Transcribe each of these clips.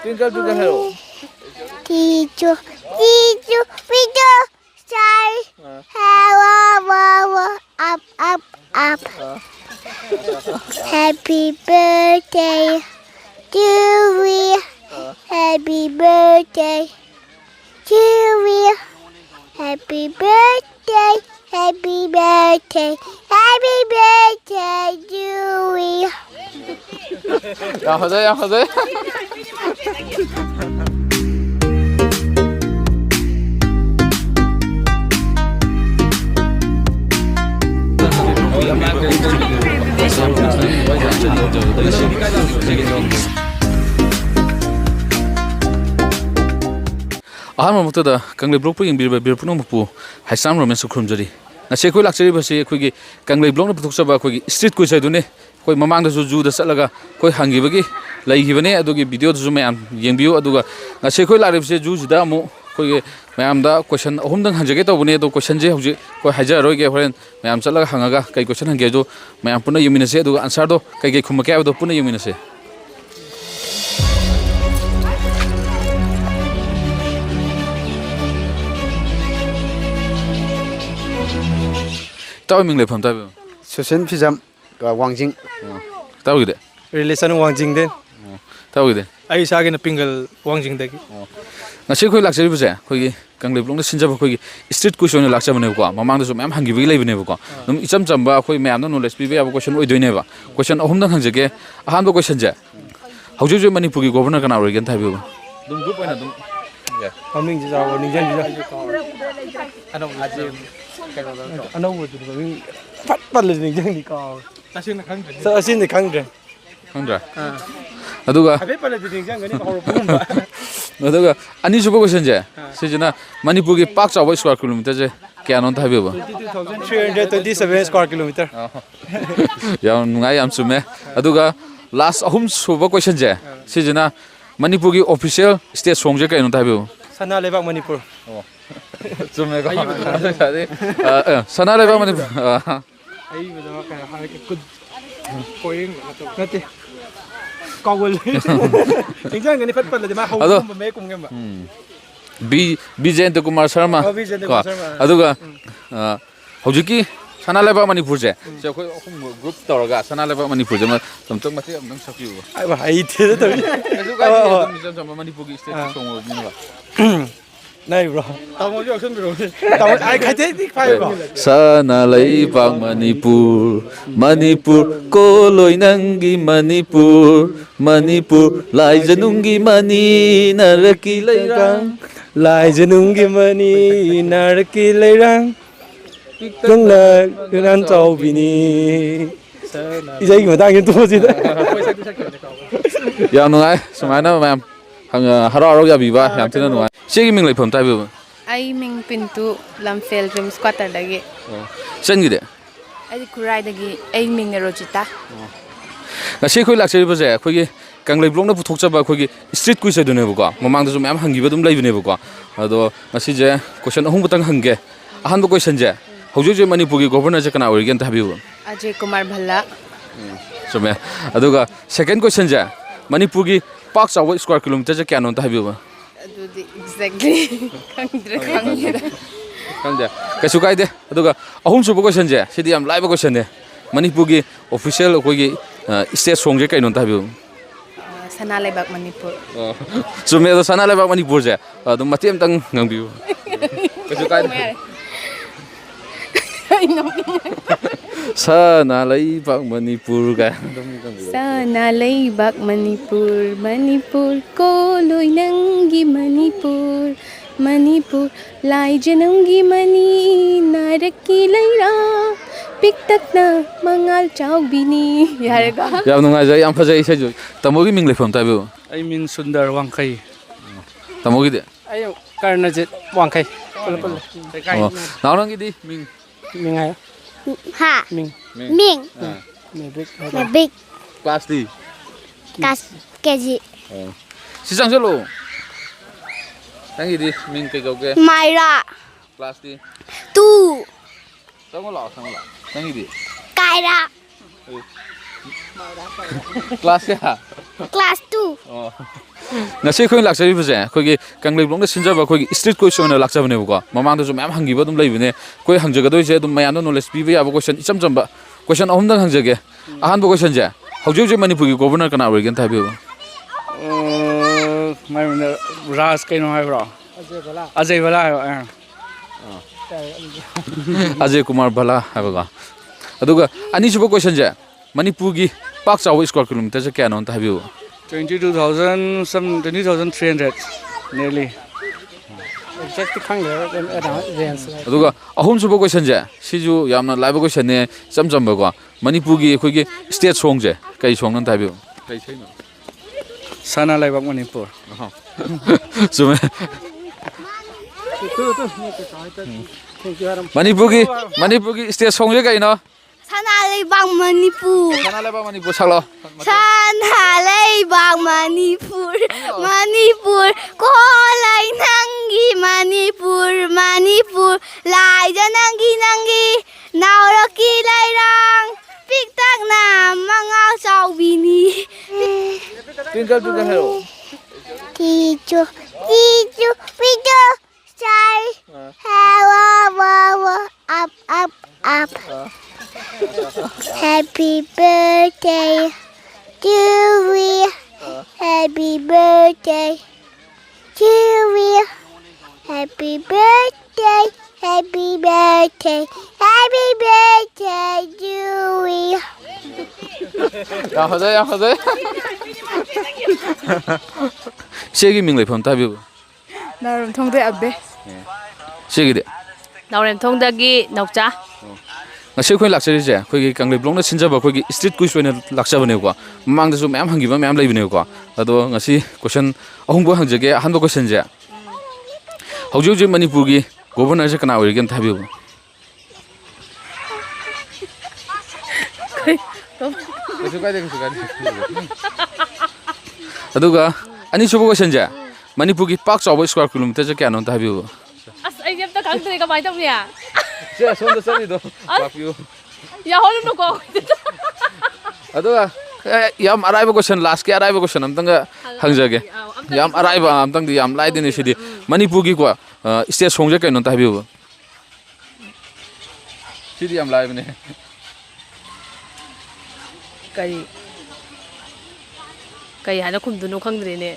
Twinkle twinkle hello. Tiju, star, up. Happy birthday to we. Happy birthday to we. Happy birthday to we. 야, 하자. 아한번부터다 강릉 블록 잉비르바 비르푸노목부 하이삼 로맨스 크롬저리 나시 ꯑꯩꯈꯣꯏ ꯂꯥꯛꯆꯔꯤꯕꯁꯤ ꯑꯩꯈꯣꯏꯒꯤ ꯀꯪꯂꯩ ꯕ꯭ꯂꯣꯛꯅ ꯄꯨꯊꯣꯛꯆꯕ ꯑꯩꯈꯣꯏꯒꯤ street quiz ꯑꯗꯨꯅꯤ ꯑꯩꯈꯣꯏ ꯃꯃꯥꯡꯗꯁꯨ ꯖꯨꯗ ꯆꯠꯂꯒ ꯑꯩꯈꯣꯏ ꯍꯪꯈꯤꯕꯒꯤ ꯂꯩꯈꯤꯕꯅꯤ ꯑꯗꯨꯒꯤ ꯚꯤꯗꯤꯑꯣꯗꯨꯁꯨ ꯃꯌꯥꯝ ꯌꯦꯡꯕꯤꯌꯨ ꯑꯗꯨꯒ ꯉꯁꯤ ꯑꯩꯈꯣꯏ ꯂꯥꯛꯂꯤꯕꯁꯤ ꯖꯨꯁꯤꯗ ꯑꯃꯨꯛ ꯑꯩꯈꯣꯏꯒꯤ ꯃꯌꯥꯝꯗ ꯀꯣꯏꯁꯟ ꯑꯍꯨꯝꯗꯪ ꯍꯪꯖꯒꯦ ꯇꯧꯕꯅꯤ ꯑꯗꯣ ꯀꯣꯏꯁꯟꯁꯦ ꯍꯧꯖꯤꯛ ꯑꯩꯈꯣꯏ ꯍꯥꯏꯖꯔꯔꯣꯏꯒꯦ ꯍꯣꯔꯦꯟ ꯃꯌꯥꯝ ꯆꯠꯂꯒ ꯍꯪꯉꯒ ꯀꯩ ꯀꯣꯏꯁꯟ ꯍꯪꯒꯦ ꯑꯗꯨ ꯃꯌꯥꯝ ꯄꯨꯟꯅ ꯌꯦꯡꯃꯤꯟꯅꯁꯤ ꯑꯗꯨꯒ ꯑꯟꯁꯔꯗꯣ ꯀꯩ ꯈꯨꯝꯃꯛꯀꯦ ꯍꯥꯏꯕꯗꯣ ꯄꯨꯟꯅ ꯌꯦꯡꯃꯤꯟꯅꯁꯤ Tao mình lấy phẩm tao Susan Fizam Wangjing tao gì đấy relation Wangjing den tao gì đấy ai sagin pingal Wangjing dagi ngasi khoi lakchari buse khoi kang leblong na sinjaba khoi street question na lakcha bane ko mamang da so mem hangi bi lei bane ko num icham chamba khoi mem na knowledge bi ba question oi doine ba question ahum dang hangjage ahan ba question je hauju je manipur gi governor kana ori gen thai bi dum group aina dum ya coming ji jaw ning jan ji ano laje ano wo du bi pat le ning jan ni ka asin khang sa asin ni khang de khangdra aduga abe pale ning jan gani horo pum ba aduga ani suba question je sijina manipur gi pak chawa square kilometer je kya non thai bi ba 2327 square kilometer ya nungai am sume aduga last ahum suba question je sijina manipur gi official state song je kai non thai bi sana lebak manipur Cuma kau sana lagi mana? ai bada ka ha ke kud poing nati kawal ning jan gani pat le ma ho me kum ngam ba Bijayanta Kumar Sharma aduga hojiki sana leba manipur je se khoi group tawraga sana leba manipur je ma tamtak mate amdang sakyu ai ba ai the da to manipur gi state song ni ba nai bro tamo jo action bro tamo ai khai the dik phai bro sana leibak manipur ko loinangi manipur lai janungi mani naraki leirang lai janungi mani naraki leirang Nâng là cái ăn trâu vì nì Ý mà ta tu gì đó Dạ nụ ai, xong ai nó mà em Hằng hả rõ ra bị ba, em thế nụ ai Sẽ mình lấy phẩm tay biểu Ai mình pintu làm fail dream squatter lagi Sen gì đấy Ai kurai lagi ai mình Rojita Sẽ khôi lạc chơi bây giờ khôi càng lấy blog nó thuộc cho bà khôi street quiz được này bữa mà mang tới em hàng gì vậy đúng lấy này bữa đó sẽ je question không có tăng hàng cái han bộ question je hojuje manipur gi governor je kana origen thabiu Ajay Kumar Bhalla some aduga second question je manipur gi park chawa square kilometer je kya non thabiu exactly kangde kasu kai de aduga ahum subu question je sidi am live question de manipur gi official koi gi state song je kai non thabiu Sana Lebak Manipur some do sana lebak manipur je adu matiam tang ngangbiu kasu kai Sana leibak manipur ka Sana Lebak Manipur ko loinangi manipur lai janungi mani naraki leira piktak na mangal chau bini yarga ya nungai jai am phajai sai jo tamogi ming lepham ta bu ai min Sundar Wangkai tamogi de ayo Karnajit Wangkai nào nang di ming mình ai Ha mình Ming Big class di Keji si sang selo nang di ming ke gauge Myra class di Tu sang lo nang di Kaira class ya class 2 ngasi khoi lakchari buje khoi gi kanglei blong da sinjaba khoi street question na lakchabane ko mamang da jum am hangiba dum leibine khoi hangjaga doi je dum mayam no knowledge pibe ya question icham chamba question ahum dang hangjage ahan bo question je hauju je manipur gi governor kana organ thabi mai ras kai no hai bro ajay bala Ajay Kumar Bala habaga aduga ani suba question je manipur gi pak chaw square kilometer je kya non thabi 22,000 some 20,300 nearly exactly khangde range aduga ahum suba question je siju yamna laiba question ne chamchamba ko manipur gi khoi gi state song je kai song non thabi kai chaino sana laibak manipur sume manipur gi state song je kai no Sanaleibang Manipur sana laiba manipur saklo Sanaleibang Manipur Manipur ko lai nangi Manipur Manipur lai ja nangi nangi nauraki lai rang pik tak na mangaw saw bini twinkle twinkle hello Tichu pichu sai hawa wawa up up up Happy birthday to you. Happy birthday to you. Happy birthday, happy birthday, happy birthday to you. ya hada shegi ming lepham tabi 나름 통대 앞에. shegi de 나름 통닭이 녹자. ngasi khoi lakchari je khoi gi kanglei blong na sinjaba khoi gi street quiz oina lakchabane ko mang da su ma'am hangiba ma'am leibine ko ado ngasi question ahum bo hangjage han bo question je hauju je manipur gi governor je kana organ thabi aduga ani subo question je manipur gi pak chaw square kilometer je kya non thabi 아스 이제 또 강들이가 많이 잡냐? je sonda salido papiu 야 허는 놓고. aduga yam arrive question last ke arrive question amtanga hangjage yam arrive amtang di yam lai dini sidi manipur gi ko state song je kainon thabi sidi yam lai bne कई हाना खुम दुनो खंगद्रेने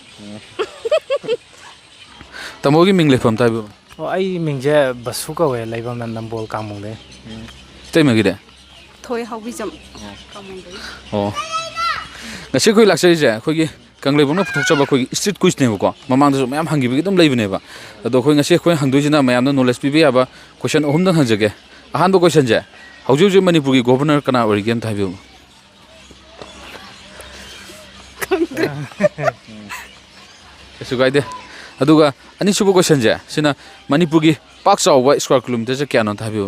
tamogi ming lepham thabi ai mingje basu ka we laibam nan nambol kamong de taimagi de 토이 하비점 oh ngasi khoi lakchari je khoi gi kanglei bong na phuthok chaba khoi street quiz ne ko mamang da mayam hangi bi dum leibne ba ado khoi ngasi khoi hangdoi jina mayam na knowledge pibe aba question ahum dang hangjage ahan bo question je hauju je manipur gi governor kana organ thabi esu gaide aduga ani subo question je sina manipur gi pak chaw square kilometer je kya non thabi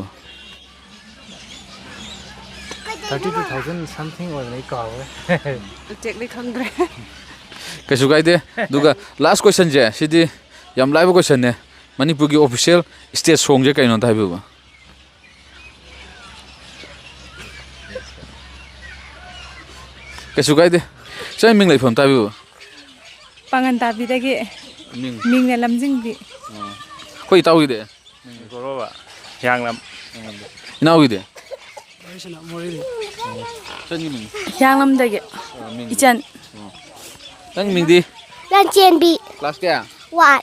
32,000 something or like ka 잭리 खंगद्रे kasu gaide duga last question je sidi yam live question ne manipur gi official state song je kainon thabi kasu gaide sai ming lepham thabi pangan tabi dagi ming ming na lamjing bi khoi tawi de goroba yanglam inawi de chani ming yang lam dagi ichan tang ming di Lan chen bi class kya wat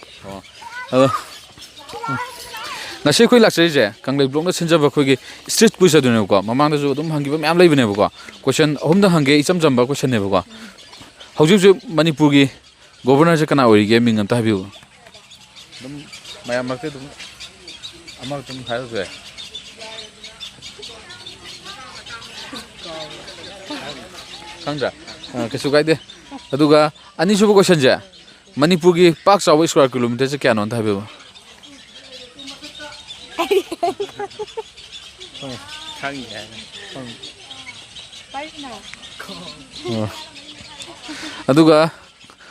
ngasi khoi lakchari je kanglei blong na sinjaba khoi gi street quiz adune ko mamang da ju dum hangi ba myam leibne ko question ahum da hange icham jamba question ne ko hauju ju manipur gi governor je kana ori ge ming an thabi dum mayam makte dum amar dum khayo je kangja kesu gaide aduga ani subo question je manipur gi pak chaw square kilometer je kya non thabi khang ya aduga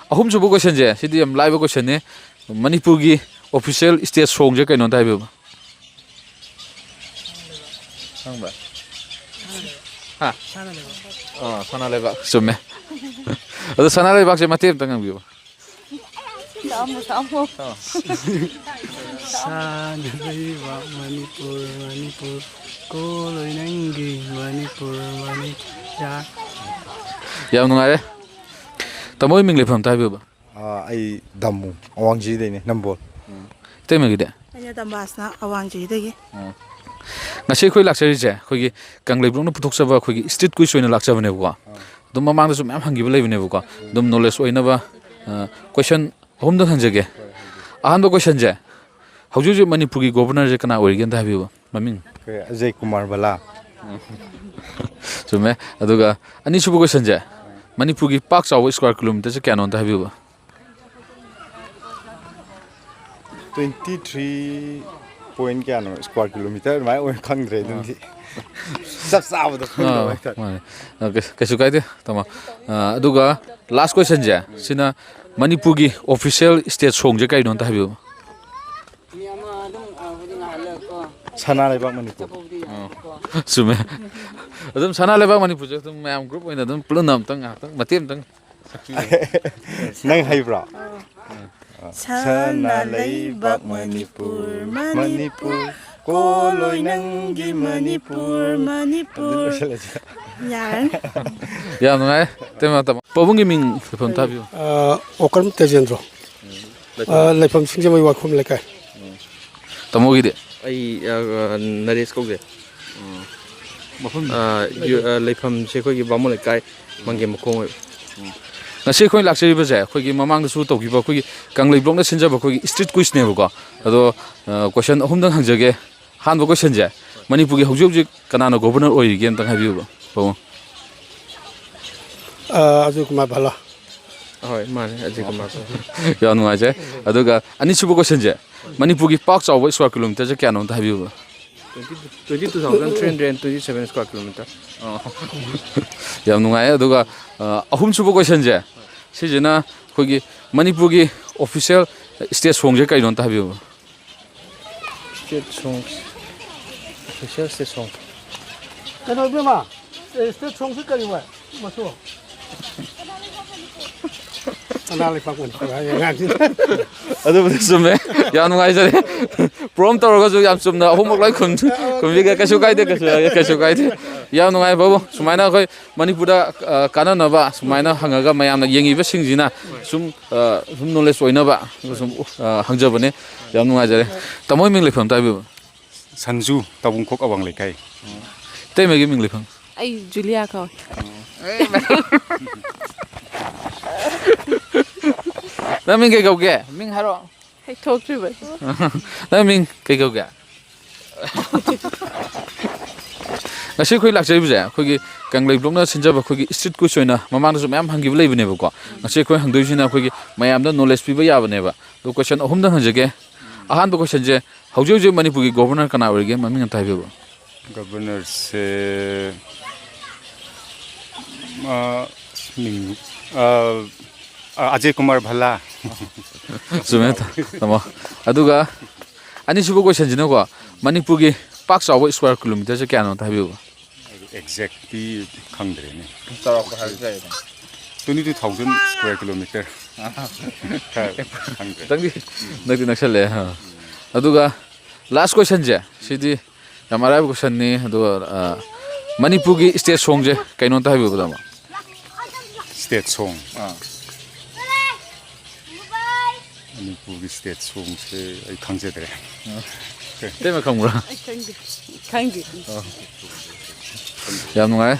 ahum subo question je sidi am live question ne manipur gi official state song je kainon thabi ha sana leba sume ꯑꯗꯣ ꯁꯅꯥ ꯂꯩꯕꯥꯛꯁꯦ ꯃꯇꯦꯛ ꯑꯃꯇ ꯉꯥꯡꯕꯤꯌꯨ ꯁꯥꯅ ꯂꯩꯕ ꯃꯅꯤꯄꯨꯔ ꯃꯅꯤꯄꯨꯔ ꯀꯣꯂꯣꯏ ꯅꯪꯒꯤ ꯃꯅꯤꯄꯨꯔ ꯃꯅꯤꯄꯨꯔ ꯌꯥꯝ ꯅꯨꯡꯉꯥꯏꯔꯦ ꯇꯥꯃꯣ ꯃꯤꯡ ꯂꯩꯐꯝ ꯑꯝꯇ ꯍꯥꯏꯕꯤꯌꯨꯕ ꯑꯩ ꯗꯝꯃꯨ ꯑꯋꯥꯡꯖꯤꯗꯩꯅꯦ ꯅꯝꯕꯣꯜ ꯏꯇꯩꯃꯒꯤꯗꯤ ꯑꯩꯅ ꯇꯝꯕꯥꯁꯅ ꯑꯋꯥꯡꯖꯤꯗꯒꯤ ꯉꯁꯤ ꯑꯩꯈꯣꯏ ꯂꯥꯛꯆꯔꯤꯁꯦ ꯑꯩꯈꯣꯏꯒꯤ ꯀꯪꯂꯩꯕ꯭ꯔꯣꯛꯅ ꯄꯨꯊꯣꯛꯆꯕ ꯑꯩꯈꯣꯏꯒꯤ ꯁ꯭ꯇ꯭ꯔꯤꯠ ꯀꯨꯏꯁ ꯑꯣꯏꯅ ꯂꯥꯛꯆꯕꯅꯦꯕꯀꯣ ꯑꯗꯨꯝ ꯃꯃꯥꯡꯗꯁꯨ ꯃꯌꯥꯝ ꯍꯪꯈꯤꯕ ꯂꯩꯕꯅꯦꯕꯀꯣ ꯑꯗꯨꯝ ꯅꯣꯂꯦꯖ ꯑꯣꯏꯅꯕ ꯀꯣꯏꯁꯟ ꯑꯍꯨꯝꯗꯪ ꯍꯪꯖꯒꯦ ꯑꯍꯥꯟꯕ ꯀꯣꯏꯁꯟꯁꯦ ꯍꯧꯖꯤꯛ ꯍꯧꯖꯤꯛ ꯃꯅꯤꯄꯨꯔꯒꯤ ꯒꯣꯕꯔꯅꯔꯁꯦ ꯀꯅꯥ ꯑꯣꯏꯔꯤꯒꯦ ꯑꯝꯇ ꯍꯥꯏꯕꯤꯌꯨ ꯃꯃꯤꯡ ꯑꯖय ꯀꯨꯃꯥꯔ ꯕꯂꯥ ꯆꯨꯝꯃꯦ ꯑꯗꯨꯒ ꯑꯅꯤꯁꯨꯕ ꯀꯣꯏꯁꯟꯁꯦ ꯃꯅꯤꯄꯨꯔꯒꯤ ꯄꯥꯛ ꯆꯥꯎꯕ ꯁ꯭ꯀ꯭ꯋꯥꯔ ꯀꯤꯂꯣꯃꯤꯇꯔꯁꯦ ꯀꯌꯥꯅꯣ ꯑꯝꯇ ꯍꯥꯏꯕꯤꯌꯨꯕ 23 ꯄꯣꯏꯟ ꯀꯌꯥꯅꯣ ꯁ꯭ꯀ꯭ꯋꯥꯔ ꯀꯤꯂꯣꯃꯤꯇꯔ ꯑꯗꯨꯃꯥꯏꯅ ꯑꯣꯏꯅ ꯈꯪꯗ꯭ꯔꯦ ꯑꯗꯨꯝꯗꯤ ꯆꯞ ꯆꯥꯕꯗꯣ ꯈꯪꯗꯕ ꯍꯥꯏꯇꯥꯔꯦ ꯃꯥꯅꯦ ꯀꯩꯁꯨ ꯀꯥꯏꯗꯦ ꯇꯥꯃꯣ ꯑꯗꯨꯒ ꯂꯥꯁ ꯀꯣꯏꯁꯟꯁꯦ ꯁꯤꯅ ꯃꯅꯤꯄꯨꯔꯒꯤ ꯑꯣꯐꯤꯁꯤꯌꯦꯜ ꯁ꯭ꯇꯦꯠ ꯁꯣꯡꯁꯦ ꯀꯩꯅꯣ ꯑꯝꯇ ꯍꯥꯏꯕꯤꯌꯨ ꯁꯅꯥ ꯂꯩꯕꯥꯛ ꯃꯅꯤꯄꯨꯔ ꯆꯨꯝꯃꯦ ꯑꯗꯨꯝ ꯁꯅꯥ ꯂꯩꯕꯥꯛ ꯃꯅꯤꯄꯨꯔꯁꯦ ꯑꯗꯨꯝ ꯃꯌꯥꯝ ꯒ꯭ꯔꯨꯞ ꯑꯣꯏꯅ ꯑꯗꯨꯝ ꯄꯨꯟꯅ ꯑꯝꯇꯪ ꯉꯥꯏꯍꯥꯛꯇꯪ ꯃꯇꯦꯛ ꯑꯃꯇꯪ ꯅꯪ ꯍꯩꯕ꯭ꯔꯣ ꯁꯅꯥ ꯂꯩꯕꯥꯛ ꯃꯅꯤꯄꯨꯔ ꯃꯅꯤꯄꯨꯔ ꯀꯣꯂꯣꯏ ꯅꯪꯒꯤ ꯃꯅꯤꯄꯨꯔ ꯃꯅꯤꯄꯨꯔ ꯌꯥꯔꯅꯤ ꯌꯥꯝ ꯅꯨꯡꯉꯥꯏ ꯇꯥꯃꯣ ꯄꯥꯕꯨꯡꯒꯤ ꯃꯤꯡ ꯂꯩꯐꯝ ꯑꯝꯇ ꯍꯥꯏꯕꯤꯌꯨ ꯑꯣꯀ꯭ꯔꯝ ꯇꯦꯖꯦꯟꯗ꯭ꯔꯣ ꯂꯩꯐꯝ ꯁꯤꯡꯖꯃꯩ ꯋꯥꯏꯈꯣꯝ ꯂꯩꯀꯥꯏ ꯇꯥꯃꯣꯒꯤꯗꯤ ꯑꯩ ꯅꯔꯦꯁ ꯀꯧꯖꯩ ꯃꯐꯝ ꯂꯩꯐꯝꯁꯦ ꯑꯩꯈꯣꯏꯒꯤ ꯕꯥꯃꯣꯟ ꯂꯩꯀꯥꯏ ꯃꯪꯒꯦꯝ ꯃꯈꯣꯡ ꯑꯣꯏꯕ ꯉꯁꯤ ꯑꯩꯈꯣꯏ ꯂꯥꯛꯆꯔꯤꯕꯁꯦ ꯑꯩꯈꯣꯏꯒꯤ ꯃꯃꯥꯡꯗꯁꯨ ꯇꯧꯈꯤꯕ ꯑꯩꯈꯣꯏꯒꯤ ꯀꯪꯂꯩꯕ꯭ꯔꯣꯛꯅ ꯁꯤꯟꯖꯕ ꯑꯩꯈꯣꯏꯒꯤ ꯁ꯭ꯇ꯭ꯔꯤꯠ ꯀꯨꯏꯁꯅꯦꯕꯀꯣ ꯑꯗꯣ ꯀꯣꯏꯁꯟ ꯑꯍꯨꯝꯗꯪ ꯍꯪꯖꯒꯦ ꯑꯍꯥꯟꯕ ꯀꯣꯏꯁꯟꯁꯦ ꯃꯅꯤꯄꯨꯔꯒꯤ ꯍꯧꯖꯤꯛ ꯍꯧꯖꯤꯛ ꯀꯅꯥꯅ ꯒꯣꯕꯔꯅꯔ ꯑꯣꯏꯔꯤꯒꯦ ꯑꯝꯇꯪ ꯍꯥꯏꯕꯤꯌꯨꯕ ꯄꯥꯕꯨꯡ ꯑꯖय ꯀꯨꯃꯥꯔ ꯚꯜꯂꯥ ꯍꯣꯏ ꯃꯥꯅꯦ ꯑꯖय ꯀꯨꯃꯥꯔ ꯌꯥꯝ ꯅꯨꯡꯉꯥꯏꯖꯩ ꯑꯗꯨꯒ ꯑꯅꯤꯁꯨꯕ ꯀꯣꯏꯁꯟꯁꯦ ꯃꯅꯤꯄꯨꯔꯒꯤ ꯄꯥꯛ ꯆꯥꯎꯕ ꯁ꯭ꯀ꯭ꯋꯥꯔ ꯀꯤꯂꯣꯃꯤꯇꯔꯁꯦ ꯀꯌꯥꯅꯣ ꯑꯝꯇ ꯍꯥꯏꯕꯤꯌꯨꯕ 22,327 ꯁ꯭ꯀ꯭ꯋꯥꯔ ꯀꯤꯂꯣꯃꯤꯇꯔ ꯌꯥꯝ ꯅꯨꯡꯉꯥꯏ ꯑꯗꯨꯒ ꯑꯍꯨꯝꯁꯨꯕ ꯀꯣꯏꯁꯟꯁꯦ ꯁꯤꯁꯤꯅ ꯑꯩꯈꯣꯏꯒꯤ ꯃꯅꯤꯄꯨꯔꯒꯤ ꯑꯣꯐꯤꯁꯤꯌꯦꯜ ꯁ꯭ꯇꯦꯠ ꯁꯣꯡꯁꯦ ꯀꯩꯅꯣ ꯑꯝꯇ ꯍꯥꯏꯕꯤꯌꯨꯕ ꯁ꯭ꯇꯦꯠ ꯁꯣꯡ ꯑꯣꯐꯤꯁꯤꯌꯦꯜ ꯁ꯭ꯇꯦꯠ ꯁꯣꯡ ꯀꯩꯅꯣꯏꯕꯦꯝꯃ ꯁ꯭ꯇꯦꯠ ꯁꯣꯡꯁꯤ ꯀꯔꯤ ꯑꯣꯏ ꯃꯆꯨ ꯁꯅꯥ ꯂꯩꯕꯥꯛ ꯃꯅꯤꯄꯨꯔ ꯍꯥꯏꯌꯦ ꯑꯉꯥꯡꯁꯤꯡ ꯑꯗꯨꯕꯨꯗꯤ ꯆꯨꯝꯃꯦ ꯌꯥꯝ ꯅꯨꯡꯉꯥꯏꯖꯔꯦ ꯄ꯭ꯔꯣꯝ ꯇꯧꯔꯒꯁꯨ ꯌꯥꯝ ꯆꯨꯝꯅ ꯑꯍꯨꯝꯃꯛ ꯂꯣꯏ ꯈꯨꯝꯕꯤꯒꯦ ꯀꯩꯁꯨ ꯀꯥꯏꯗꯦ ꯀꯩꯁꯨ ꯀꯥꯏꯗꯦ ꯌꯥꯝ ꯅꯨꯡꯉꯥꯏ ꯄꯥꯕꯨꯡ ꯁꯨꯃꯥꯏꯅ ꯑꯩꯈꯣꯏ ꯃꯅꯤꯄꯨꯔꯗ ꯀꯥꯟꯅꯅꯕ ꯁꯨꯃꯥꯏꯅ ꯍꯪꯉꯒ ꯃꯌꯥꯝꯅ ꯌꯦꯡꯉꯤꯕꯁꯤꯡꯁꯤꯅ ꯁꯨꯝ ꯅꯣꯂꯦꯖ ꯑꯣꯏꯅꯕ ꯁꯨꯝ ꯍꯪꯖꯕꯅꯦ ꯌꯥꯝ ꯅꯨꯡꯉꯥꯏꯖꯔꯦ ꯇꯥꯃꯣ ꯃꯤꯡ ꯂꯩꯐꯝ ꯑꯝꯇ ꯍꯥꯏꯕꯤꯌꯨ ꯁꯟꯖꯨ ꯇꯥꯕꯨꯡꯈꯣꯛ ꯑꯋꯥꯡ ꯂꯩꯀꯥꯏ ꯏꯇꯩꯃꯒꯤ ꯃꯤꯡ ꯂꯩꯐꯝ ꯑꯩ ꯖꯨꯂꯤꯌꯥ ꯀꯧꯏ ꯅꯪ ꯃꯤꯡ ꯀꯩ ꯀꯧꯒꯦ ꯃꯤꯡ ꯍꯥꯏꯔꯛꯑꯣ ꯍꯦꯛ ꯊꯣꯛꯇ꯭ꯔꯤꯕ ꯅꯪ ꯃꯤꯡ ꯀꯩ ꯀꯧꯒꯦ ꯉꯁꯤ ꯑꯩꯈꯣꯏ ꯂꯥꯛꯆꯔꯤꯕꯁꯦ ꯑꯩꯈꯣꯏꯒꯤ ꯀꯪꯂꯩꯕ꯭ꯔꯣꯛꯅ ꯁꯤꯟꯖꯕ ꯑꯩꯈꯣꯏꯒꯤ ꯁ꯭ꯇ꯭ꯔꯤꯠ ꯀꯨꯏꯁ ꯑꯣꯏꯅ ꯃꯃꯥꯡꯗꯁꯨ ꯃꯌꯥꯝ ꯍꯪꯈꯤꯕ ꯂꯩꯕꯅꯦꯕꯀꯣ ꯉꯁꯤ ꯑꯩꯈꯣꯏ ꯍꯪꯗꯣꯏꯁꯤꯅ ꯑꯩꯈꯣꯏꯒꯤ ꯃꯌꯥꯝꯗ ꯅꯣꯂꯦꯖ ꯄꯤꯕ ꯌꯥꯕꯅꯦꯕ ꯑꯗꯣ ꯀꯣꯏꯁꯟ ꯑꯍꯨꯝꯗꯪ ꯍꯪꯖꯒꯦ ꯑꯍꯥꯟꯕ ꯀꯣꯏꯁꯟꯁꯦ ꯍꯧꯖꯤꯛ ꯍꯧꯖꯤꯛ ꯃꯅꯤꯄꯨꯔꯒꯤ ꯒꯣꯕꯔꯅꯔ ꯀꯅꯥ ꯑꯣꯏꯔꯤꯒꯦ ꯃꯃꯤꯡ ꯑꯝꯇ ꯍꯥꯏꯕꯤꯌꯨ ꯒꯕꯔꯅꯔꯁꯦ ꯑꯖय ꯀꯨꯃꯥꯔ ꯚꯜꯂꯥ ꯆꯨꯝꯃꯦ ꯇꯥꯃꯣ ꯑꯗꯨꯒ ꯑꯅꯤꯁꯨꯕ ꯀꯣꯏꯁꯟꯁꯤꯅꯀꯣ ꯃꯅꯤꯄꯨꯔꯒꯤ ꯄꯥꯛ ꯆꯥꯎꯕ ꯁ꯭ꯀ꯭ꯋꯥꯔ ꯀꯤꯂꯣꯃꯤꯇꯔꯁꯦ ꯀꯌꯥꯅꯣ ꯑꯝꯇ ꯍꯥꯏꯕꯤꯌꯨ ꯑꯦꯛꯖꯦꯛꯇꯤ ꯈꯪꯗ꯭ꯔꯦꯅꯦ ꯆꯥꯎꯔꯥꯛꯄ ꯍꯥꯏꯕꯁꯨ ꯌꯥꯏ 22,000 ꯁ꯭ꯀ꯭ꯋꯥꯔ ꯀꯤꯂꯣꯃꯤꯇꯔ ꯈꯪꯗ꯭ꯔꯦ ꯈꯤꯇꯪꯗꯤ ꯅꯛꯁꯜꯂꯛꯑꯦ ꯑꯗꯨꯒ ꯂꯥꯁ ꯀꯣꯏꯁꯟꯁꯦ ꯁꯤꯗꯤ ꯌꯥꯝ ꯑꯔꯥꯏꯕ ꯀꯣꯏꯁꯟꯅꯤ ꯑꯗꯨꯒ ꯃꯅꯤꯄꯨꯔꯒꯤ ꯁ꯭ꯇꯦꯠ ꯁꯣꯡꯁꯦ ꯀꯩꯅꯣ ꯑꯝꯇ ꯍꯥꯏꯕꯤꯌꯨ ꯇꯥꯃꯣ ꯁ꯭ꯇꯦꯠ ꯁꯣꯡ ꯃꯅꯤꯄꯨꯔꯒꯤ ꯁ꯭ꯇꯦꯠ ꯁꯣꯡꯁꯦ ꯑꯩ ꯈꯪꯖꯗ꯭ꯔꯦ ꯏꯇꯩꯃ ꯈꯪꯕ꯭ꯔꯥ ꯈꯪꯗꯦ ꯌꯥꯝ ꯅꯨꯡꯉꯥꯏ